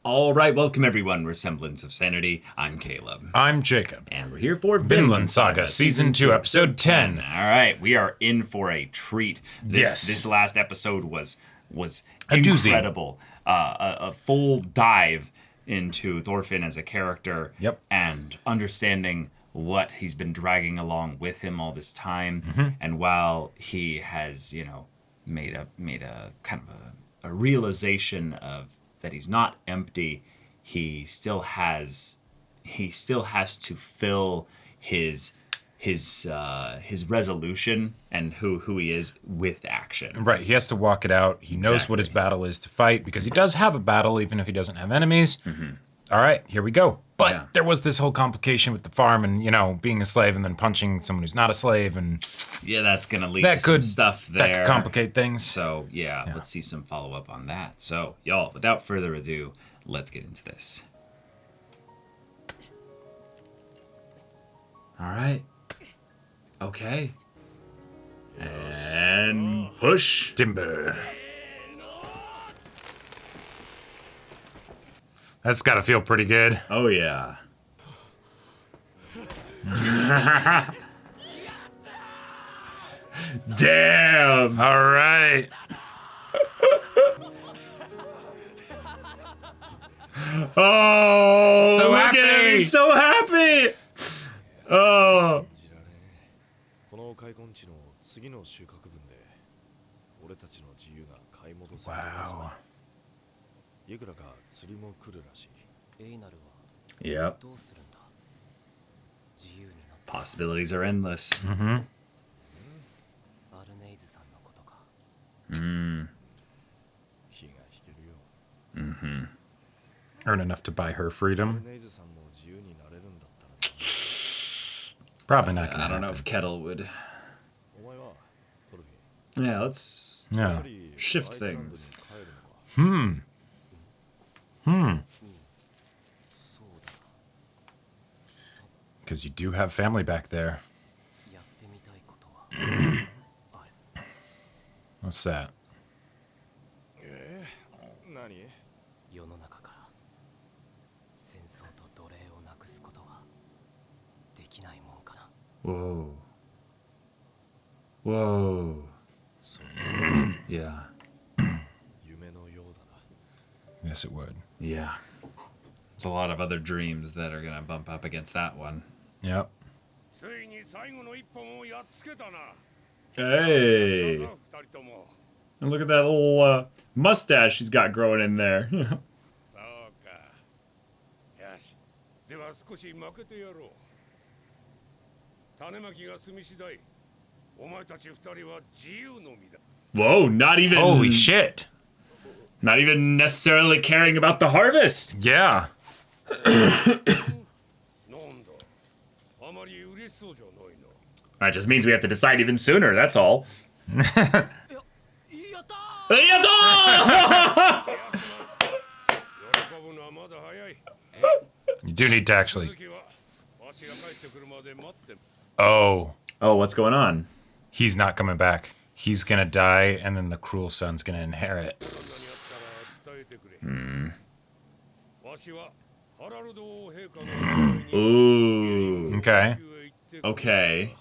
All right, welcome everyone. We're Semblance of Sanity. I'm Caleb. I'm Jacob. And we're here for Vinland Saga, Season 2, Episode 10. All right, we are in for a treat. Yes. This last episode was A doozy. incredible. A full dive into Thorfinn as a character. Yep. And understanding what he's been dragging along with him all this time. And while he has, made a kind of a realization of that he's not empty, he still has to fill his resolution and who he is with action. Right, he has to walk it out. He knows what his battle is to fight, because he does have a battle, even if he doesn't have enemies. All right, here we go. But there was this whole complication with the farm and, being a slave and then punching someone who's not a slave. And yeah, that's going to lead to some stuff there. That could complicate things. So, yeah, let's see some follow-up on that. So, y'all, without further ado, let's get into this. All right. Okay. And push. Timber. That's got to feel pretty good. Oh, yeah. Damn. All right. Oh, so look happy. At him. He's so happy. Oh. Wow. Yep. Possibilities are endless. Earn enough to buy her freedom. Probably not gonna I don't know happen. if Kettle would. Yeah, let's shift things. Because you do have family back there. What's that? Whoa. Whoa. Yeah. Yes, it would. Yeah. There's a lot of other dreams that are gonna bump up against that one. Yep. Hey. And look at that little mustache he's got growing in there. Whoa, not even... Holy shit. Not even necessarily caring about the harvest. Yeah. That just means we have to decide even sooner, that's all. You do need to actually... Oh. Oh, what's going on? He's not coming back. He's gonna die, and then the cruel son's gonna inherit. Ooh. Okay. Okay.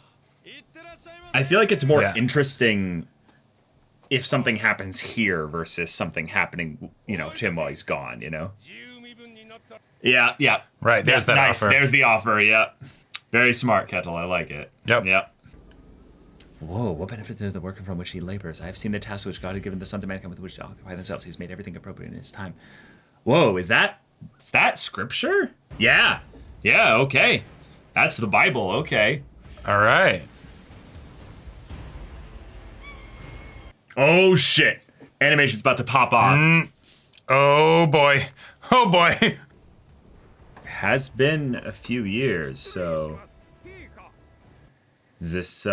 I feel like it's more interesting if something happens here versus something happening, to him while he's gone, Yeah, yeah. Right, there's that nice. offer. There's the offer, yeah. Very smart, Kettle. I like it. Yep. Yep. Whoa, what benefit is the work from which he labors? I have seen the task which God had given the sons of mankind with which to occupy themselves. He's made everything appropriate in his time. Whoa, is that scripture? Yeah. Yeah, okay. That's the Bible, okay. All right. Oh, shit. Animation's about to pop off. Oh, boy. Oh, boy. Has been a few years, so... Is this,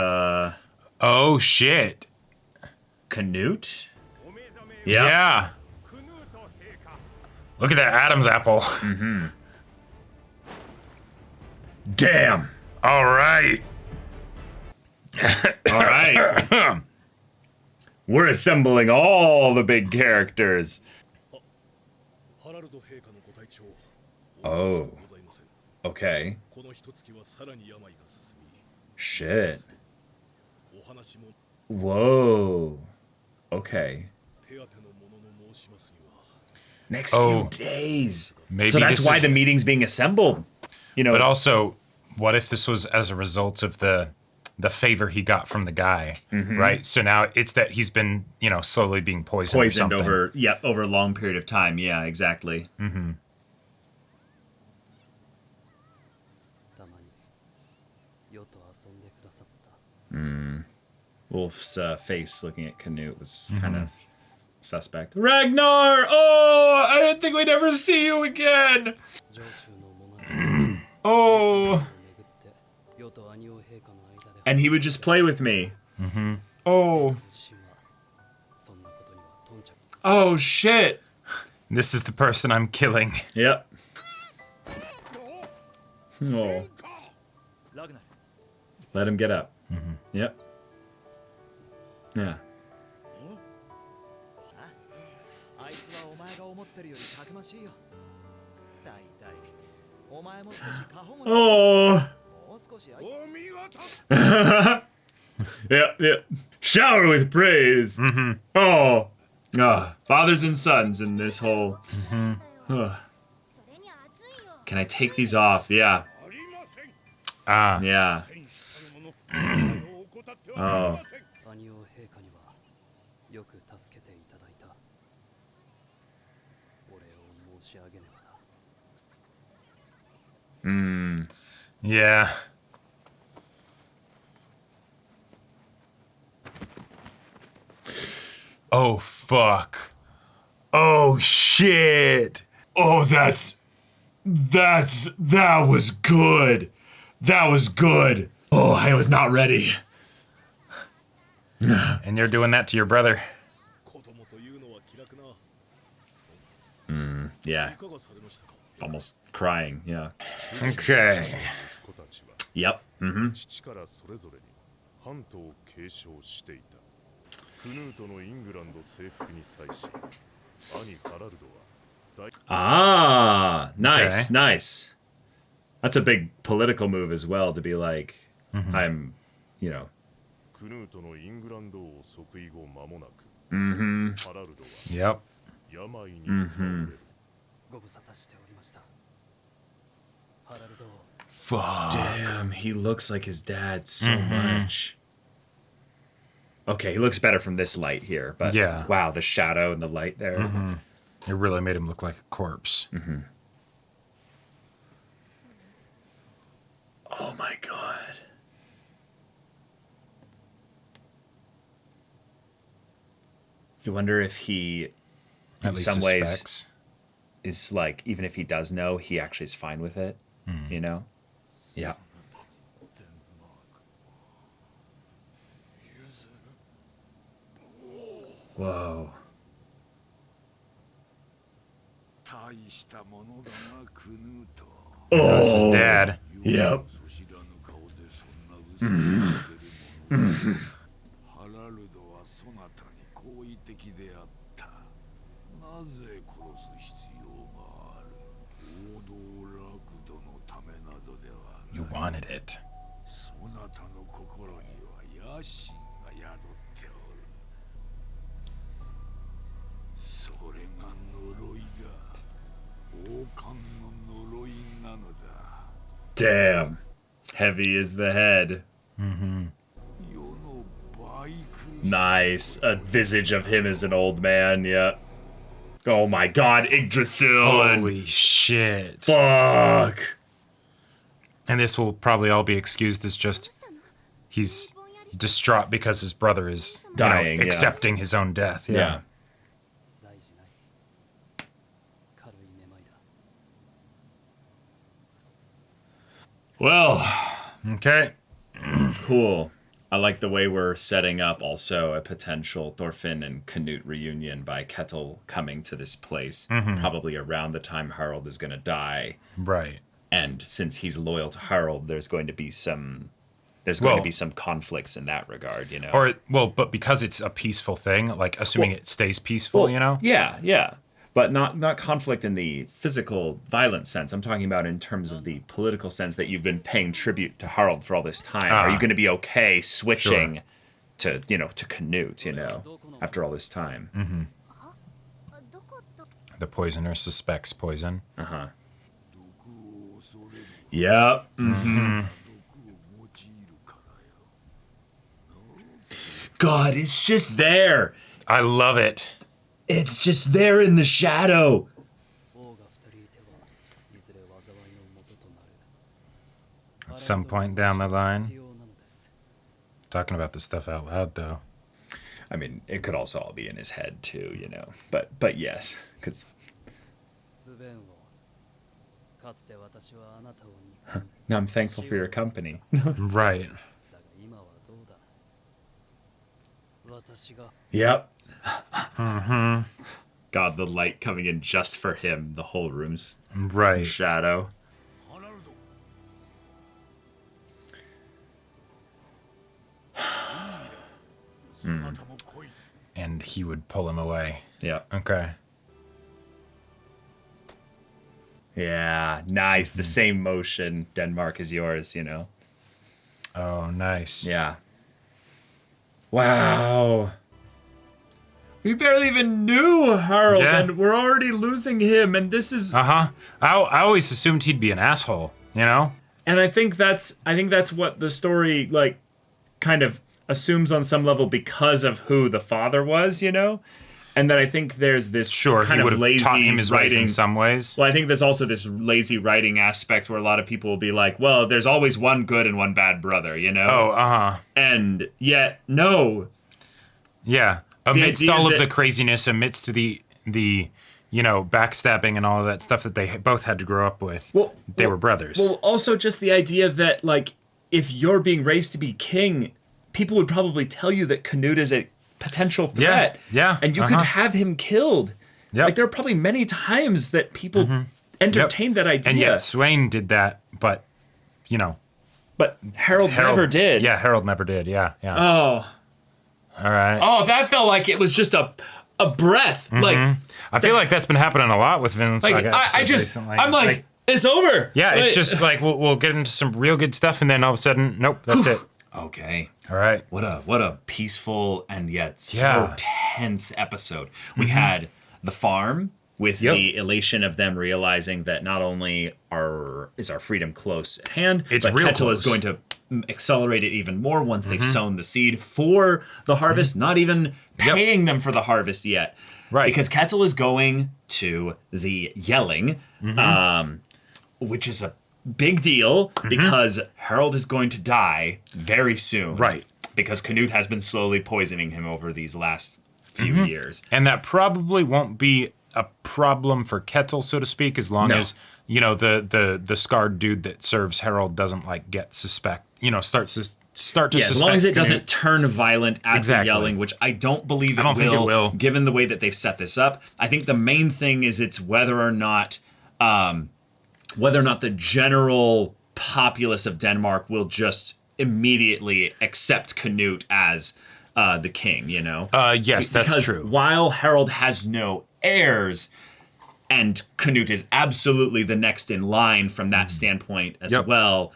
Oh, shit. Canute? Yep. Yeah. Look at that Adam's apple. Damn. All right. All right. We're assembling all the big characters. Oh. Okay. Shit. Whoa. Okay. Next few days. Maybe so that's why is, the meeting's being assembled. You know. But also, what if this was as a result of the favor he got from the guy, right? So now it's that he's been, slowly being poisoned or something. over a long period of time. Yeah, exactly. Wolf's face looking at Canute was kind of suspect. Ragnar! Oh, I didn't think we'd ever see you again. Oh. And he would just play with me. Oh. Oh, shit. This is the person I'm killing. Yep. Oh. Let him get up. Yep. Yeah. Oh. Yeah. Shower with praise. Oh. Fathers and sons in this whole. Can I take these off? Yeah. Yeah. Oh. Yeah. Oh, fuck. Oh, shit. Oh, that was good. That was good. Oh, I was not ready. And you're doing that to your brother. Yeah. Almost crying, yeah. Okay. Yep. Ah, nice, Okay. nice. That's a big political move as well, to be like, I'm, Yep. Fuck. Damn, he looks like his dad so much. Okay, he looks better from this light here, but Yeah. wow, the shadow and the light there. It really made him look like a corpse. Oh my god. You wonder if he, in some ways, is like, even if he does know, he actually is fine with it, you know? Yeah. Whoa. Oh, this is dad. Yep. You wanted it. Damn. Heavy is the head. Nice. A visage of him as an old man, yeah. Oh my god, Yggdrasil. Holy shit. Fuck. And this will probably all be excused as just he's distraught because his brother is dying, accepting his own death. Yeah. Well, Okay. cool. I like the way we're setting up also a potential Thorfinn and Canute reunion by Kettle coming to this place, probably around the time Harald is going to die. Right. And since he's loyal to Harald, there's going to be some conflicts in that regard, you know. Or but because it's a peaceful thing, like assuming it stays peaceful, Yeah. but not conflict in the physical violent sense. I'm talking about in terms of the political sense that you've been paying tribute to Harald for all this time. Are you going to be okay switching to Canute, after all this time? Mm-hmm. The poisoner suspects poison. Yep. Mm-hmm. God, it's just there. I love it. It's just there in the shadow. At some point down the line. Talking about this stuff out loud, though. I mean, it could also all be in his head, too, But yes, because... Now I'm thankful for your company. Right. Yep. Mm-hmm. God, the light coming in just for him. The whole room's right. Shadow. And he would pull him away. Yeah. Okay. Yeah, nice. The same motion. Denmark is yours, Oh, nice. Yeah. Wow. We barely even knew Harald, and we're already losing him, and this is... I always assumed he'd be an asshole, And I think that's what the story, kind of assumes on some level because of who the father was, And then I think there's this kind of lazy taught him his writing ways in some ways. Well, I think there's also this lazy writing aspect where a lot of people will be like, well, there's always one good and one bad brother, Oh, And yet, no. Yeah. Amidst all of the craziness, amidst the backstabbing and all of that stuff that they both had to grow up with, they were brothers. Well, also just the idea that, if you're being raised to be king, people would probably tell you that Canute is a potential threat. Yeah. And you could have him killed. Yep. There are probably many times that people entertained that idea. And yet Sweyn did that, but, But Harald never did. Yeah, Harald never did. Yeah. Oh. All right. Oh, that felt like it was just a breath. I feel like that's been happening a lot with Vinland Saga. Recently. I'm like, it's over. Yeah, it's just like we'll get into some real good stuff, and then all of a sudden, nope, that's it. Okay. All right. What a peaceful and yet so tense episode. We had the farm with the elation of them realizing that not only is our freedom close at hand, but Ketil is going to accelerate it even more once they've sown the seed for the harvest, not even paying them for the harvest yet. Right. Because Ketil is going to the Yelling, which is a big deal because Harald is going to die very soon. Right. Because Canute has been slowly poisoning him over these last few years. And that probably won't be a problem for Ketil, so to speak, as long as, the scarred dude that serves Harald doesn't get suspect, start to suspect. As long as it doesn't turn violent at the Yelling, which I don't believe it will, given the way that they've set this up. I think the main thing is it's whether or not the general populace of Denmark will just immediately accept Canute as the king, Yes, that's true. While Harald has no heirs, and Canute is absolutely the next in line from that standpoint as well,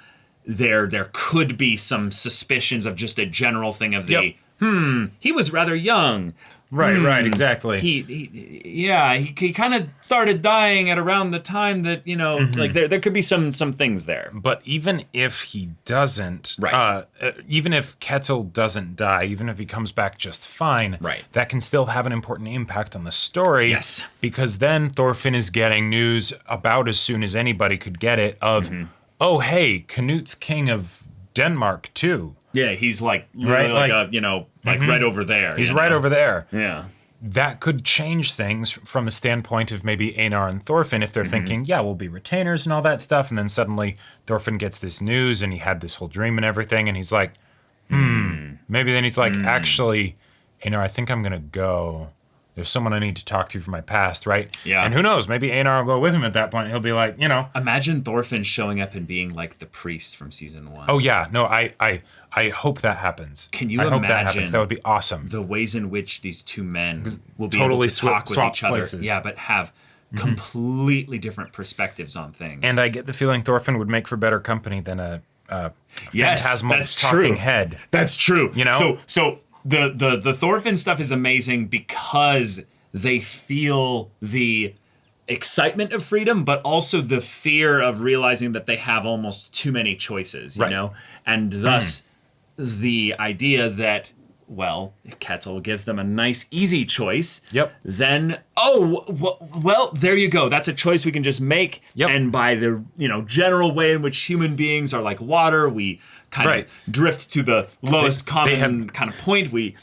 there could be some suspicions of just a general thing of he was rather young. Right, exactly. He kind of started dying at around the time that, there could be some things there. But even if he doesn't, even if Ketil doesn't die, even if he comes back just fine, that can still have an important impact on the story. Yes. Because then Thorfinn is getting news about as soon as anybody could get it of, oh, hey, Canute's king of Denmark too. Yeah, he's right over there. He's right over there. Yeah. That could change things from the standpoint of maybe Einar and Thorfinn if they're thinking, we'll be retainers and all that stuff. And then suddenly Thorfinn gets this news and he had this whole dream and everything. And he's like, Maybe then he's like, actually, Einar, I think I'm going to go. there's someone I need to talk to from my past, right? Yeah. And who knows, maybe Einar will go with him at that point. He'll be like, you know. Imagine Thorfinn showing up and being like the priest from season 1. Oh, yeah. No, I hope that happens. Can you I hope that imagine happens. That would be awesome. the ways in which these two men will be Totally able to talk with swap each other? places. Yeah, but have completely different perspectives on things. And I get the feeling Thorfinn would make for better company than a yes, phantasmal that's talking true. head. That's true. You know? So the Thorfinn stuff is amazing because they feel the excitement of freedom, but also the fear of realizing that they have almost too many choices, you know? And thus the idea that, well, if Ketil gives them a nice, easy choice, then, well, there you go. That's a choice we can just make. And by the, general way in which human beings are like water, we kind of drift to the lowest common kind of point. We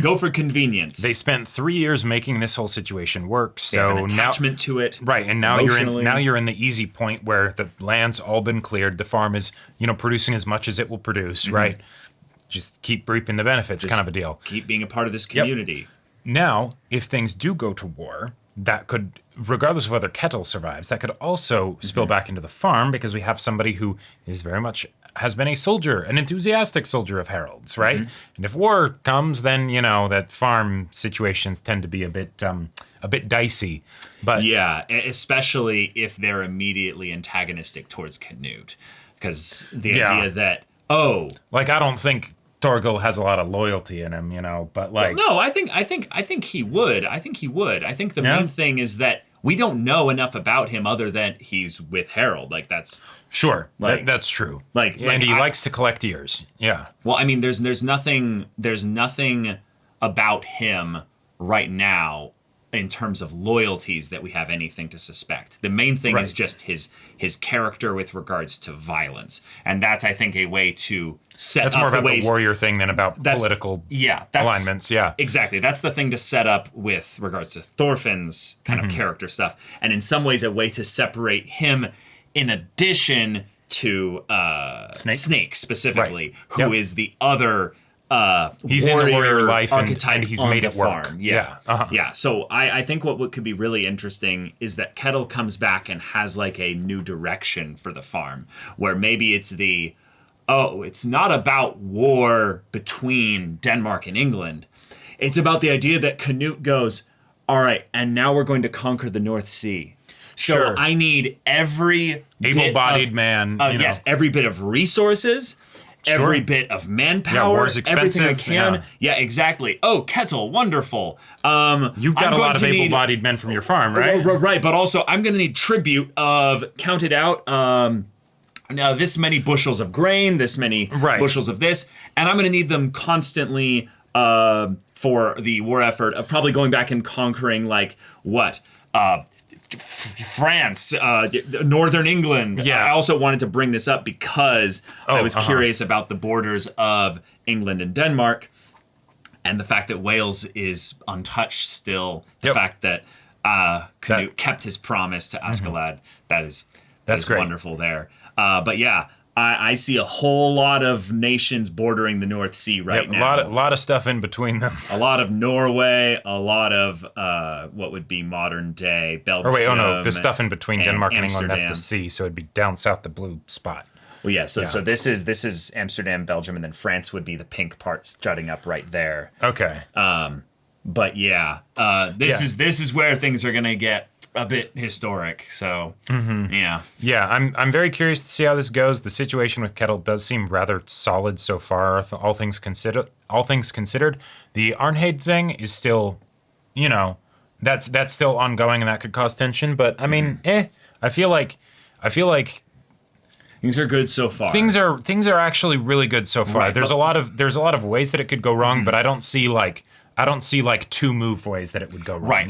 go for convenience. They spent 3 years making this whole situation work, so they have an attachment to it. Right, and now you're in the easy point where the land's all been cleared. The farm is, producing as much as it will produce, right? Just keep reaping the benefits, kind of a deal. Keep being a part of this community. Now, if things do go to war, that could, regardless of whether Ketil survives, that could also spill back into the farm because we have somebody who is very much has been a soldier, an enthusiastic soldier of Harold's, right? And if war comes, then that farm situations tend to be a bit dicey. But yeah, especially if they're immediately antagonistic towards Canute, because the idea that I don't think Torgil has a lot of loyalty in him, but like no, I think he would. I think the main thing is that we don't know enough about him other than he's with Harold. Like that's sure. That's true. And he likes to collect ears. Yeah. Well, I mean, there's nothing about him right now in terms of loyalties that we have anything to suspect. The main thing is just his character with regards to violence, and that's I think a way to set that's up more about the ways, the warrior thing than about political alignments. Yeah, exactly. That's the thing to set up with regards to Thorfinn's kind of character stuff, and in some ways a way to separate him in addition to Snake specifically, who is the other he's in the warrior life archetype and he's made it work. Farm. Yeah. So I think what could be really interesting is that Ketil comes back and has like a new direction for the farm, where maybe it's it's not about war between Denmark and England. It's about the idea that Canute goes, all right, and now we're going to conquer the North Sea. So I need every able-bodied man. Yes, every bit of resources, every bit of manpower, war's expensive. Everything I can. Yeah, exactly. Oh, Ketil, wonderful. You've got a lot of able-bodied men from your farm, right? Right, but also I'm going to need tribute of, counted out, now this many bushels of grain, this many bushels of this, and I'm going to need them constantly for the war effort of probably going back and conquering France, Northern England. Yeah. I also wanted to bring this up because I was curious about the borders of England and Denmark and the fact that Wales is untouched still. The fact that Canute kept his promise to Askeladd. That's great. Wonderful there. But yeah, I see a whole lot of nations bordering the North Sea now. A lot of stuff in between them. A lot of Norway, a lot of what would be modern day Belgium. The stuff in between Denmark and Amsterdam. England, that's the sea, so it'd be down south, the blue spot. Well, yeah, so this is Amsterdam, Belgium, and then France would be the pink part jutting up right there. Okay. But yeah, this is where things are gonna get a bit historic. So yeah, I'm very curious to see how this goes. The situation with Ketil does seem rather solid so far, all things considered. The Arnheid thing is still, that's still ongoing, and that could cause tension. But I mean, I feel like things are good so far. Things are actually really good so far. Right, there's a lot of ways that it could go wrong, but I don't see two move ways that it would go wrong. Right.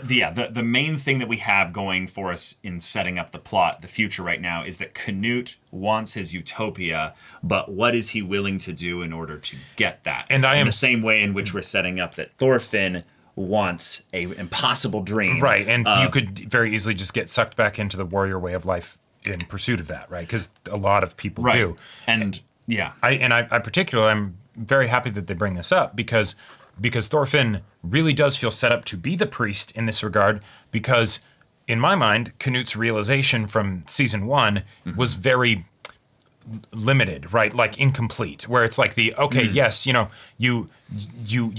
The main thing that we have going for us in setting up the plot, the future right now, is that Canute wants his utopia, but what is he willing to do in order to get that? And in the same way in which we're setting up that Thorfinn wants a impossible dream. Right, and you could very easily just get sucked back into the warrior way of life in pursuit of that, right? Because a lot of people do. And yeah. I particularly, I'm very happy that they bring this up because because Thorfinn really does feel set up to be the priest in this regard, because in my mind, Canute's realization from season 1 was very limited, right? Like incomplete, where it's like yes, you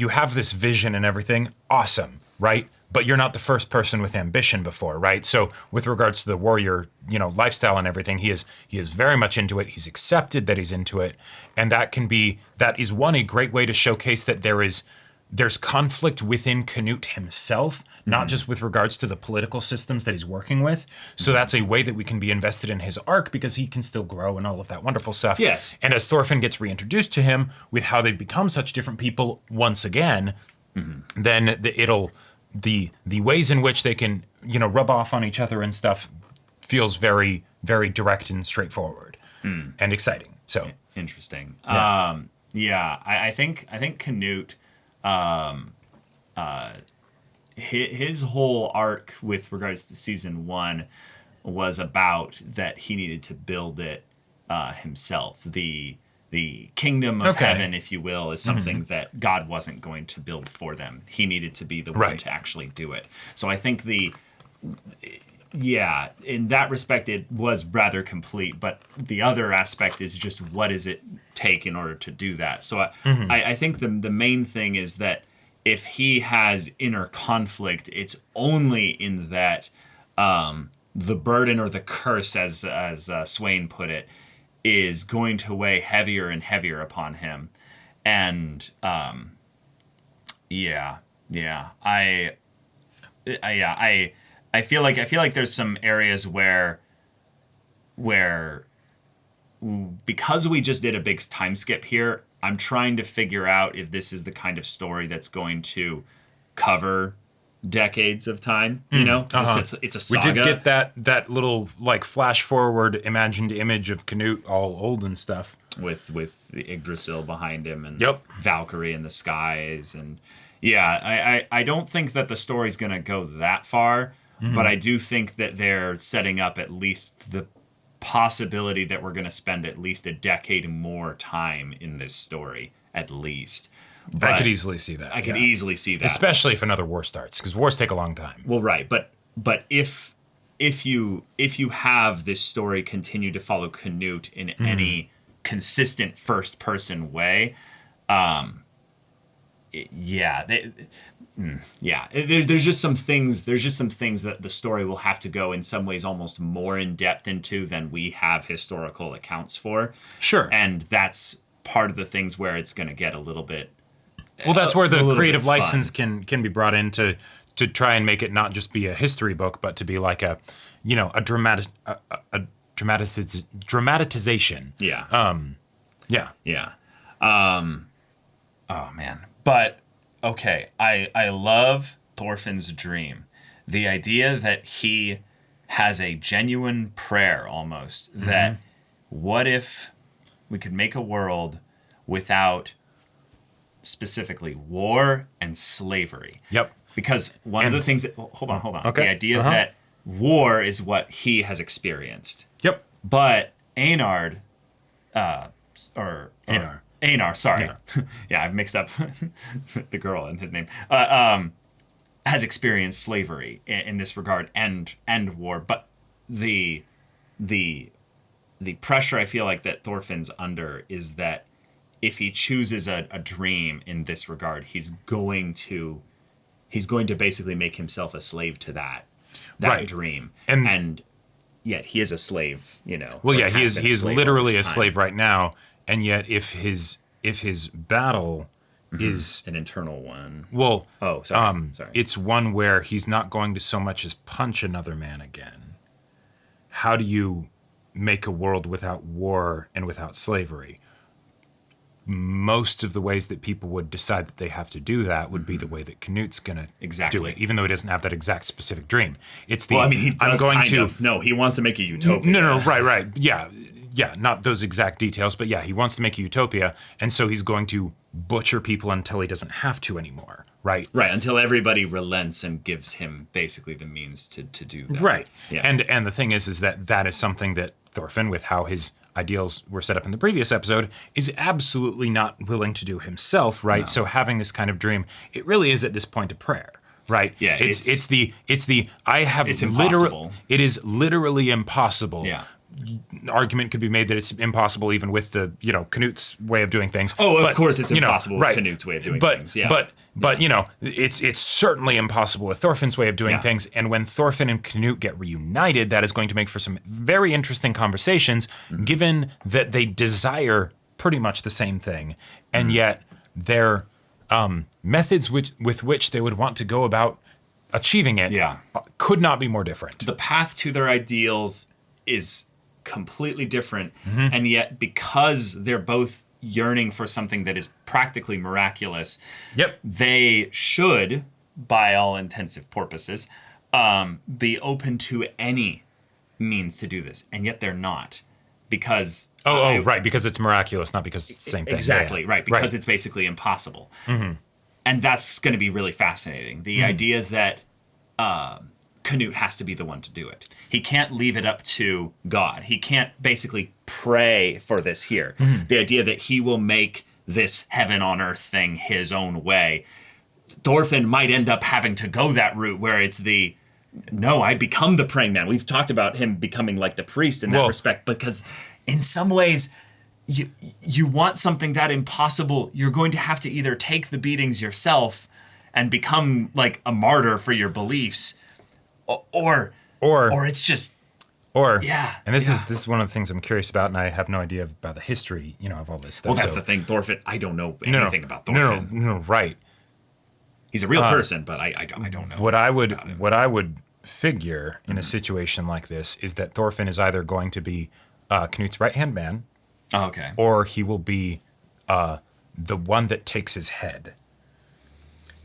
have this vision and everything, awesome, right? But you're not the first person with ambition before, right? So with regards to the warrior, lifestyle and everything, he is very much into it. He's accepted that he's into it, and that is a great way to showcase that there's conflict within Canute himself, not just with regards to the political systems that he's working with. So that's a way that we can be invested in his arc, because he can still grow and all of that wonderful stuff. Yes. And as Thorfinn gets reintroduced to him with how they've become such different people once again, then the ways in which they can, rub off on each other and stuff feels very, very direct and straightforward and exciting. So interesting. Yeah. I think Canute, his whole arc with regards to season 1 was about that he needed to build it himself. The kingdom of heaven, if you will, is something that God wasn't going to build for them. He needed to be the one to actually do it. So I think in that respect, it was rather complete. But the other aspect is just what does it take in order to do that? So I think the main thing is that if he has inner conflict, it's only in that the burden or the curse, as Swain put it, is going to weigh heavier and heavier upon him. And I feel like there's some areas where because we just did a big time skip here, I'm trying to figure out if this is the kind of story that's going to cover decades of time, 'cause it's a saga. We did get that little like flash forward imagined image of Canute all old and stuff with the Yggdrasil behind him and Yep. Valkyrie in the skies, and I don't think that the story's gonna go that far, but I do think that they're setting up at least the possibility that we're gonna spend at least a decade more time in this story, at least. But I could easily see that. I could easily see that, especially if another war starts, because wars take a long time. Well, right, but if you have this story continue to follow Canute in any consistent first person way, there's just some things that the story will have to go in some ways almost more in depth into than we have historical accounts for. Sure, and that's part of the things where it's going to get a little bit. Well, that's where the creative license can be brought in to try and make it not just be a history book, but to be like a dramatization. Yeah. Yeah. Oh man. But okay, I love Thorfinn's dream. The idea that he has a genuine prayer almost that what if we could make a world without specifically war and slavery. Yep. Because one of the things that, hold on. Okay. The idea that war is what he has experienced. Yep. But Einar, sorry. Yeah, I've mixed up the girl and his name. Has experienced slavery in this regard and war. But the pressure I feel like that Thorfinn's under is that if he chooses a dream in this regard, he's going to basically make himself a slave to that dream. And yet he is a slave, Well, yeah, he is literally a slave right now. And yet if his battle is an internal one. Well, sorry. It's one where he's not going to so much as punch another man again. How do you make a world without war and without slavery? Most of the ways that people would decide that they have to do that would be the way that Canute's going to do it, even though he doesn't have that exact specific dream. It's the he does No, he wants to make a utopia. No, right. Yeah, not those exact details, but yeah, he wants to make a utopia, and so he's going to butcher people until he doesn't have to anymore, right? Right, until everybody relents and gives him basically the means to do that. Right. Yeah. And the thing is that is something that Thorfinn, with how his ideals were set up in the previous episode, is absolutely not willing to do himself, right? No. So having this kind of dream, it really is at this point a prayer, right? Yeah, it's impossible. It is literally impossible. Yeah. Argument could be made that it's impossible even with the, Canute's way of doing things. Oh, but, of course it's impossible right. with Canute's way of doing things. Yeah. But it's certainly impossible with Thorfinn's way of doing Yeah. things. And when Thorfinn and Canute get reunited, that is going to make for some very interesting conversations, given that they desire pretty much the same thing, and yet their methods with which they would want to go about achieving it could not be more different. The path to their ideals is completely different, and yet because they're both yearning for something that is practically miraculous, they should, by all intensive purposes, be open to any means to do this, and yet they're not, because right, because it's miraculous, not because it's the same thing. Exactly, right, because it's basically impossible. And that's going to be really fascinating. The idea that Canute has to be the one to do it. He can't leave it up to God. He can't basically pray for this here. The idea that he will make this heaven on earth thing his own way. Thorfinn might end up having to go that route where it's no, I become the praying man. We've talked about him becoming like the priest in that respect, because in some ways, you want something that impossible, you're going to have to either take the beatings yourself and become like a martyr for your beliefs, or it's just and this is one of the things I'm curious about, and I have no idea about the history, of all this stuff. Well, that's the thing, Thorfinn. I don't know anything about Thorfinn. No, right. He's a real person, but I don't know. What I would figure in a situation like this is that Thorfinn is either going to be Canute's right-hand man, or he will be the one that takes his head.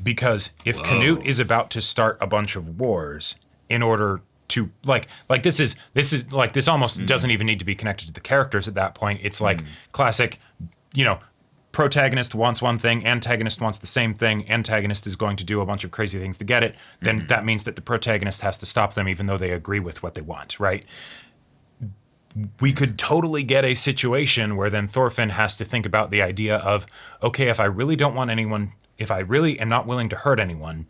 Because if Canute is about to start a bunch of wars in order to this almost doesn't even need to be connected to the characters at that point. It's like classic, protagonist wants one thing, antagonist wants the same thing, antagonist is going to do a bunch of crazy things to get it, then that means that the protagonist has to stop them even though they agree with what they want, right? We could totally get a situation where then Thorfinn has to think about the idea of, okay, if I really don't want anyone, if I really am not willing to hurt anyone,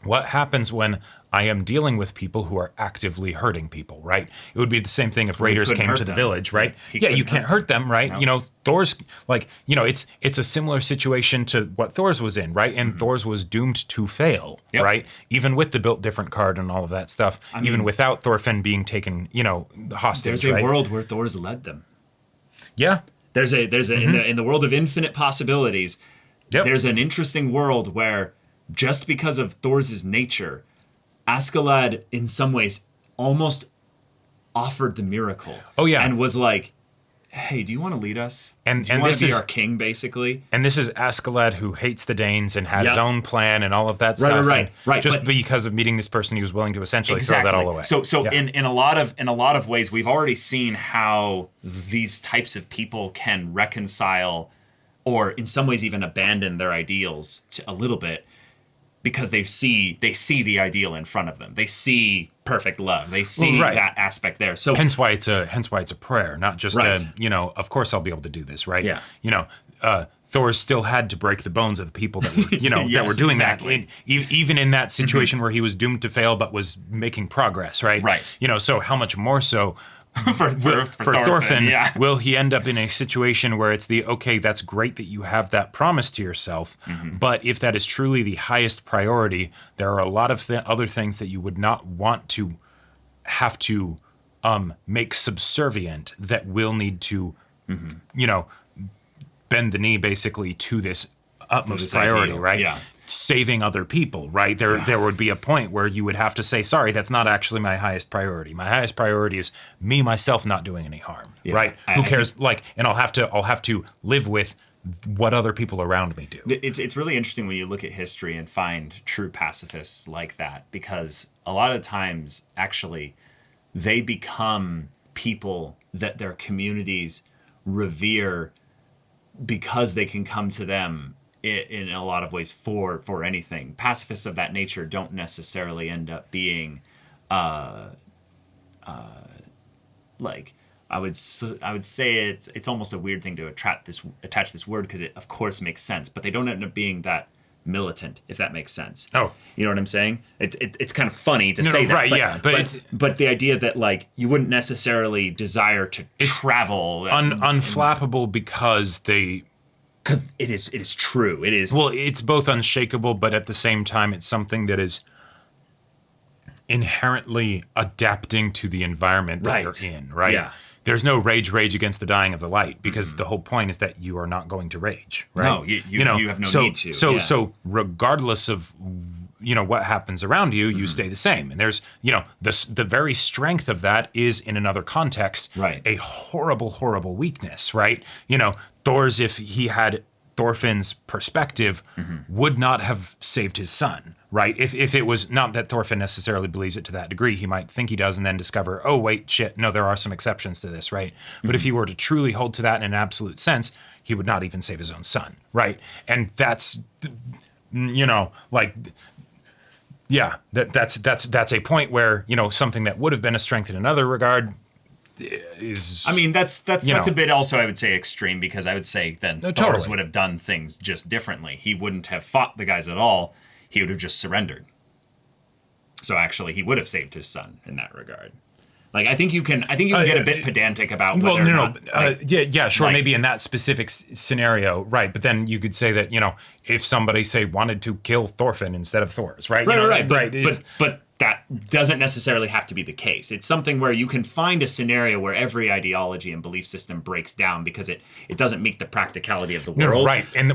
what happens when I am dealing with people who are actively hurting people, right? It would be the same thing if raiders came to the village, right? You can't hurt them, right? No. Thor's it's a similar situation to what Thor's was in, right? And Thor's was doomed to fail, right? Even with the built different card and all of that stuff, even without Thorfinn being taken, hostage. There's a world where Thor's led them. Yeah. There's a in the world of infinite possibilities. There's an interesting world where, just because of Thor's nature, Askeladd in some ways almost offered the miracle. And was like, hey, do you want to lead us? Do you want to be our king, basically? And this is Askeladd, who hates the Danes and had his own plan and all of that stuff. Right. Just because of meeting this person, he was willing to essentially throw that all away. So in a lot of ways, we've already seen how these types of people can reconcile, or in some ways even abandon their ideals a little bit, because they see the ideal in front of them. They see perfect love. They see that aspect there. So hence why it's a prayer, not just of course I'll be able to do this, right? Yeah. Thor still had to break the bones of the people that were, that were doing that. Even in that situation where he was doomed to fail but was making progress, right? Right. So how much more so for Thorfinn, will he end up in a situation where it's okay, that's great that you have that promise to yourself, but if that is truly the highest priority, there are a lot of other things that you would not want to have to make subservient that will need to, bend the knee basically to this utmost priority, ideal. right? Yeah. Saving other people, right? There would be a point where you would have to say, sorry, that's not actually my highest priority. My highest priority is me, myself, not doing any harm, right? Who cares? And I'll have to live with what other people around me do. It's really interesting when you look at history and find true pacifists like that, because a lot of times, actually, they become people that their communities revere because they can come to them in a lot of ways for anything. Pacifists of that nature don't necessarily end up being like I would say it's almost a weird thing to attach this word, because it of course makes sense, but they don't end up being that militant, if that makes sense. Oh, you know what I'm saying? It's kind of funny to say that, right? Yeah, but the idea that like you wouldn't necessarily desire to travel unflappable because it is true. It is. Well, it's both unshakable, but at the same time, it's something that is inherently adapting to the environment that you're in, right? Yeah. There's no rage against the dying of the light, because the whole point is that you are not going to rage, right? No, you have no need to. So regardless of what happens around you, you stay the same. And there's the very strength of that is in another context, right, a horrible weakness, right? Thor's, if he had Thorfinn's perspective, would not have saved his son, right? If it was not that Thorfinn necessarily believes it to that degree, he might think he does and then discover, oh, wait, shit, no, there are some exceptions to this, right? But if he were to truly hold to that in an absolute sense, he would not even save his own son, right? And that's, that's a point where, something that would have been a strength in another regard is, I mean, that's a bit also, I would say, extreme, because I would say then Thor would have done things just differently. He wouldn't have fought the guys at all. He would have just surrendered. So actually, he would have saved his son in that regard. Like, I think you can get a bit pedantic about whether or not. Sure, maybe in that specific scenario, right? But then you could say that if somebody say wanted to kill Thorfinn instead of Thor's, right? Right. But that doesn't necessarily have to be the case. It's something where you can find a scenario where every ideology and belief system breaks down because it doesn't meet the practicality of the world. Right. And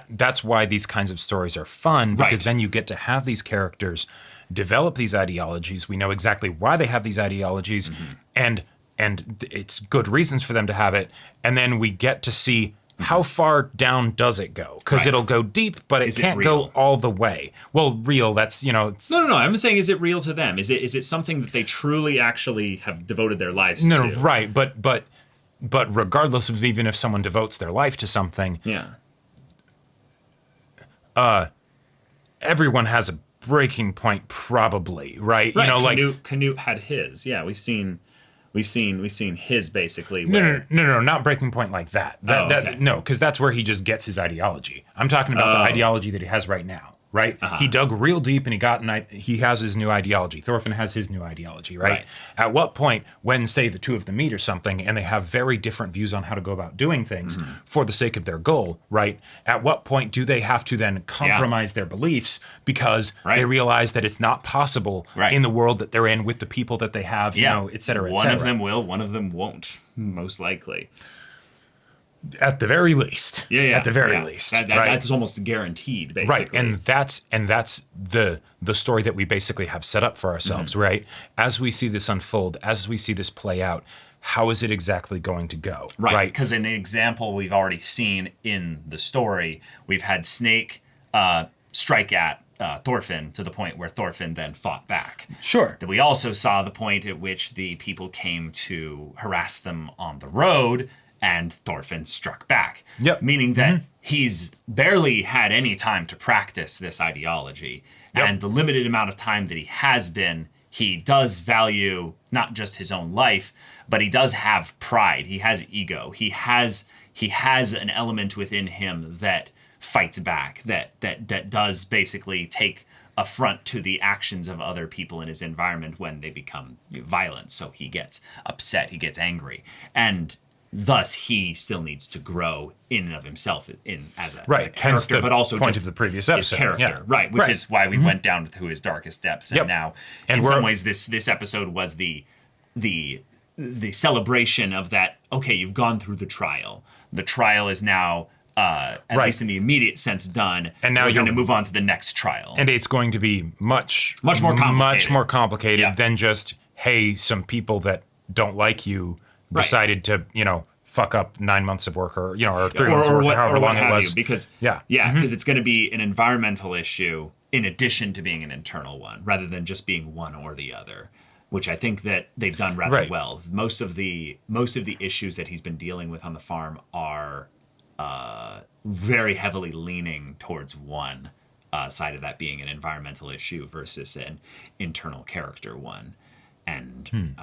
that's why these kinds of stories are fun, because then you get to have these characters develop these ideologies. We know exactly why they have these ideologies, and it's good reasons for them to have it. And then we get to see how far down does it go? Because it'll go deep, but it can't go all the way. Well, real, that's, No. I'm saying, is it real to them? Is it something that they truly actually have devoted their lives to? No, right. But regardless of even if someone devotes their life to something, everyone has a breaking point, probably, right? Canute had his. Yeah, we've seen his basically. No, not breaking point like that. No, because that's where he just gets his ideology. I'm talking about the ideology that he has right now, right? He dug real deep and he has his new ideology. Thorfinn has his new ideology, right? At what point, when say the two of them meet or something, and they have very different views on how to go about doing things for the sake of their goal, right? At what point do they have to then compromise their beliefs because they realize that it's not possible in the world that they're in with the people that they have, et cetera, et cetera. One of them will, one of them won't, most likely. At the very least. At the very least. That's almost guaranteed, basically. Right. And that's the story that we basically have set up for ourselves, right? As we see this unfold, as we see this play out, how is it exactly going to go? Right. Because an example we've already seen in the story, we've had Snake strike at Thorfinn to the point where Thorfinn then fought back. Sure. We also saw the point at which the people came to harass them on the road, and Thorfinn struck back. Meaning that he's barely had any time to practice this ideology. And the limited amount of time that he has been, he does value not just his own life, but he does have pride. He has ego. He has an element within him that fights back, that does basically take affront to the actions of other people in his environment when they become violent. So he gets upset, he gets angry. And thus, he still needs to grow in and of himself as a character, hence the but also point of the previous episode. His character, which is why we went down to his darkest depths. And now, in some ways, this episode was the celebration of that. Okay, you've gone through the trial. The trial is now, at least in the immediate sense, done. And now you're going to move on to the next trial. And it's going to be much more complicated than just, hey, some people that don't like you decided to, fuck up 9 months of work or 3 months of work, however long it was. Because it's going to be an environmental issue in addition to being an internal one, rather than just being one or the other, which I think that they've done rather well. Most of the issues that he's been dealing with on the farm are very heavily leaning towards one side of that being an environmental issue versus an internal character one. And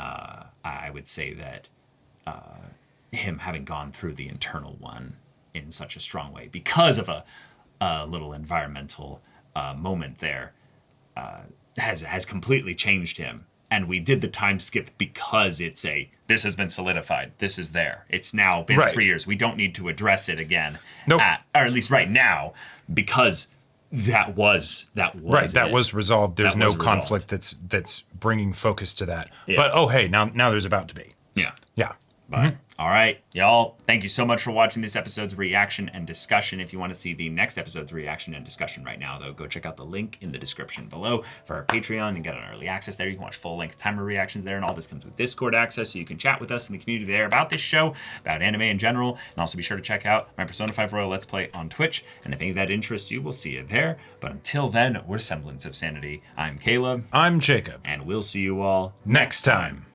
I would say that him having gone through the internal one in such a strong way because of a little environmental moment there has completely changed him. And we did the time skip because this has been solidified. This is there. It's now been 3 years. We don't need to address it again. Nope. Or at least right now, because that was right. That it. was resolved. There's That no was conflict that's bringing focus to that. Yeah. But hey, now there's about to be. Yeah. Yeah. But, all right, y'all, thank you so much for watching this episode's reaction and discussion. If you want to see the next episode's reaction and discussion right now, though, go check out the link in the description below for our Patreon and get an early access there. You can watch full-length timer reactions there, and all this comes with Discord access, so you can chat with us in the community there about this show, about anime in general, and also be sure to check out my Persona 5 Royal Let's Play on Twitch, and if any of that interests you, we'll see you there. But until then, we're Semblance of Sanity. I'm Caleb. I'm Jacob. And we'll see you all next time.